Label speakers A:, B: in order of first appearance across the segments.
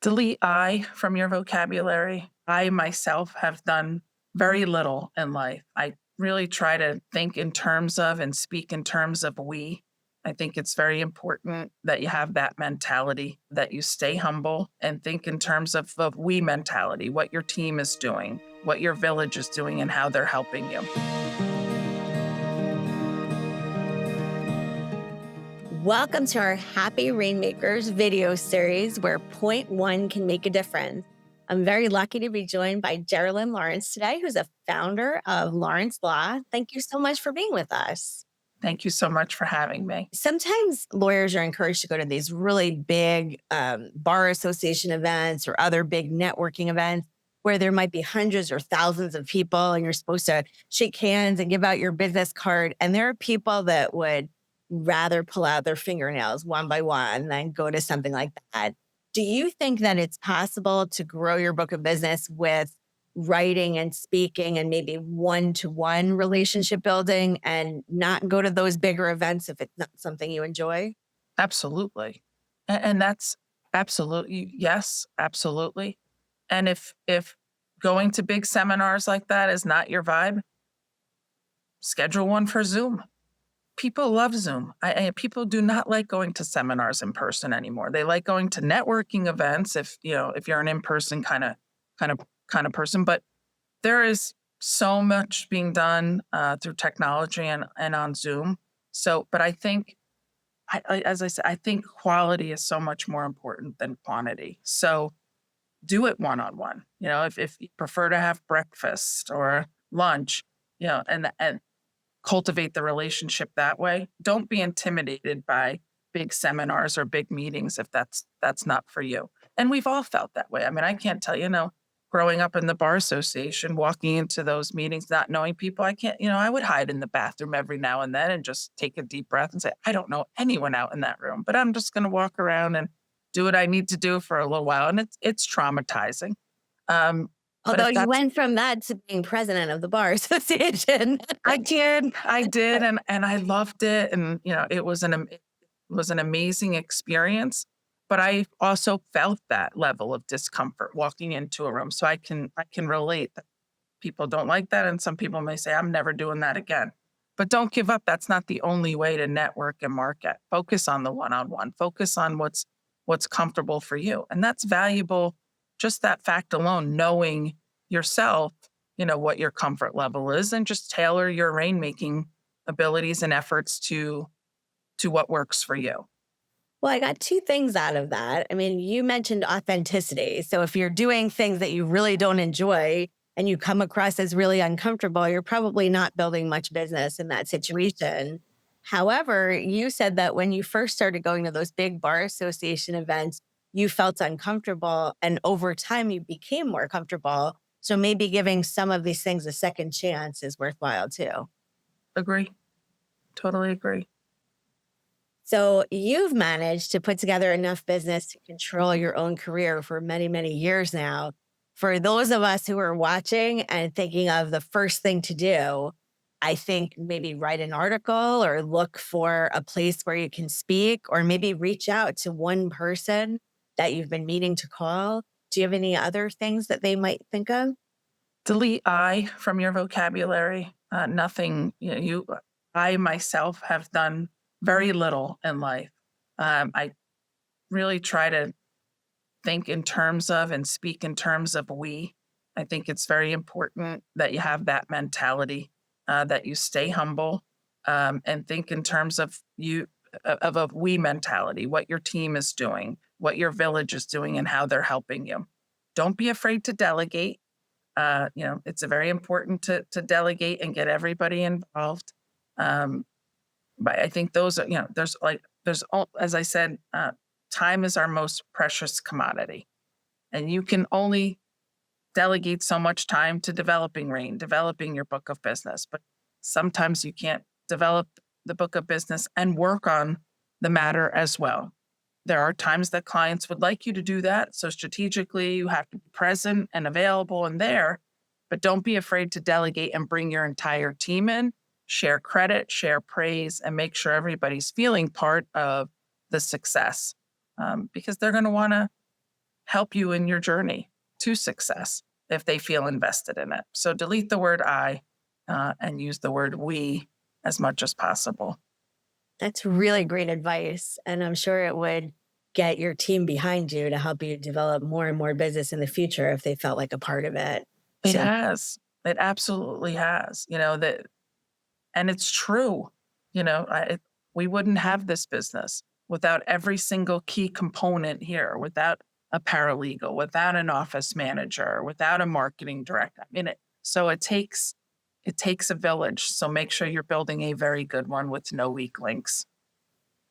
A: Delete I from your vocabulary. I myself have done very little in life. I really try to think in terms of and speak in terms of we. I think it's very important that you have that mentality, that you stay humble and think in terms of we mentality, what your team is doing, what your village is doing, and how they're helping you.
B: Welcome to our Happy Rainmakers video series where point one can make a difference. I'm very lucky to be joined by Jeralyn Lawrence today, who's a founder of Lawrence Law. Thank you so much for being with us.
A: Thank you so much for having me.
B: Sometimes lawyers are encouraged to go to these really big bar association events or other big networking events where there might be hundreds or thousands of people and you're supposed to shake hands and give out your business card. And there are people that would rather pull out their fingernails one by one than go to something like that. Do you think that it's possible to grow your book of business with writing and speaking and maybe one-to-one relationship building and not go to those bigger events if it's not something you enjoy?
A: Absolutely. And that's absolutely, yes, absolutely. And if going to big seminars like that is not your vibe, schedule one for Zoom. People love Zoom. People do not like going to seminars in person anymore. They like going to networking events if you're an in-person kind of person. But there is so much being done through technology and on Zoom. So, but I think, as I said, I think quality is so much more important than quantity. So do it one-on-one. If you prefer to have breakfast or lunch, and cultivate the relationship that way. Don't be intimidated by big seminars or big meetings if that's not for you. And we've all felt that way. I mean, I can't tell growing up in the bar association, walking into those meetings, not knowing people, I would hide in the bathroom every now and then and just take a deep breath and say, I don't know anyone out in that room, but I'm just going to walk around and do what I need to do for a little while. And it's traumatizing. But
B: Although
A: if
B: you
A: that's
B: went from that to being president of the bar association.
A: I did, and I loved it, and it was an amazing experience. But I also felt that level of discomfort walking into a room, so I can relate that people don't like that, and some people may say, "I'm never doing that again." But don't give up. That's not the only way to network and market. Focus on the one-on-one. Focus on what's comfortable for you, and that's valuable. Just that fact alone, knowing yourself, what your comfort level is, and just tailor your rainmaking abilities and efforts to what works for you.
B: Well, I got two things out of that. I mean, you mentioned authenticity. So if you're doing things that you really don't enjoy and you come across as really uncomfortable, you're probably not building much business in that situation. However, you said that when you first started going to those big bar association events, you felt uncomfortable. And over time, you became more comfortable. So maybe giving some of these things a second chance is worthwhile too.
A: Agree. Totally agree.
B: So you've managed to put together enough business to control your own career for many, many years now. For those of us who are watching and thinking of the first thing to do, I think maybe write an article or look for a place where you can speak, or maybe reach out to one person that you've been meaning to call. Do you have any other things that they might think of?
A: Delete I from your vocabulary. Nothing. I myself have done very little in life. I really try to think in terms of and speak in terms of we. I think it's very important that you have that mentality, that you stay humble, and think in terms of a we mentality, what your team is doing, what your village is doing, and how they're helping you. Don't be afraid to delegate. It's very important to delegate and get everybody involved. Um, but I think those are, as I said, time is our most precious commodity. And you can only delegate so much time to developing your book of business. But sometimes you can't develop the book of business and work on the matter as well. There are times that clients would like you to do that. So strategically, you have to be present and available and there, but don't be afraid to delegate and bring your entire team in, share credit, share praise, and make sure everybody's feeling part of the success, because they're going to want to help you in your journey to success if they feel invested in it. So delete the word I and use the word we as much as possible.
B: That's really great advice. And I'm sure it would get your team behind you to help you develop more and more business in the future if they felt like a part of it.
A: It
B: So
A: has. It absolutely has. That, and it's true. We wouldn't have this business without every single key component here, without a paralegal, without an office manager, without a marketing director. So it takes a village. So make sure you're building a very good one with no weak links.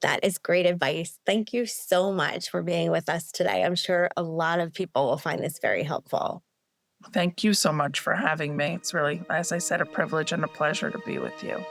B: that is great advice. Thank you so much for being with us today. I'm sure a lot of people will find this very helpful.
A: Thank you so much for having me. It's really, as I said, a privilege and a pleasure to be with you.